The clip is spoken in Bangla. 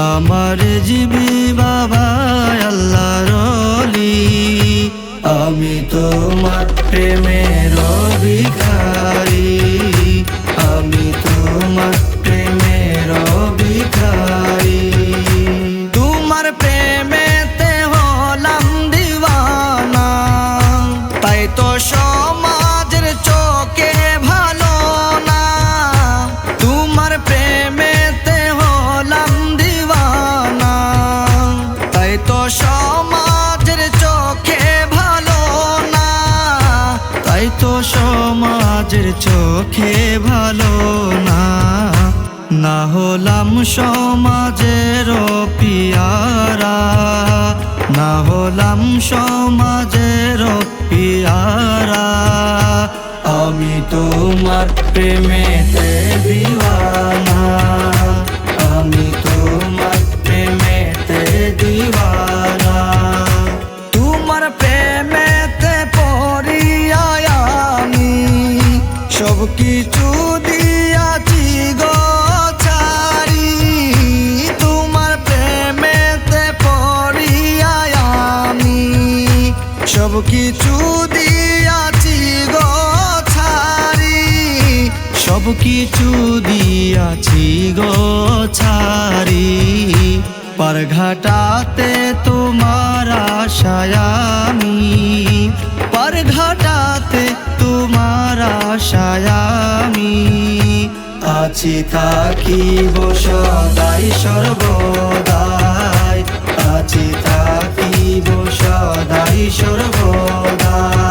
আমার জিবি বাবা আল্লাহর ওলি, আমি তোমার প্রেমের ভিখারি, আমি তোমার প্রেমের ভিখারি। তোমার প্রেমেতে হলাম দিওয়ানা, তাই তো সমাজের চোখে ভালো না। তোমার প্রেমেতে হলাম দিওয়ানা, তাই তো সমাজের চোখে ভালো না, তাই তো সমাজের চোখে ভালো না। না হলাম সমাজের পিয়ারা, না হলাম সমাজের পিয়ারা, আমি তোমার প্রেমেতে দিওয়ানা, আমি তোমার প্রেমেতে দিওয়ানা। তোমার প্রেমেতে পড়িয়া আমি সব কিছু দিয়াছি গো ছাড়ি, তোমার প্রেমেতে পড়িয়া আমি সব কিছু দিয়াছি গো ছাড়ি, সব কিছু দিয়াছি গো ছাড়ি। পারঘাটাতে তোমার আশায় আমি, পারঘাটাতে তোমার আশায় আমি আছি, থাকিব সদাই সর্বদাই, আছি থাকিব সদাই সর্বদাই।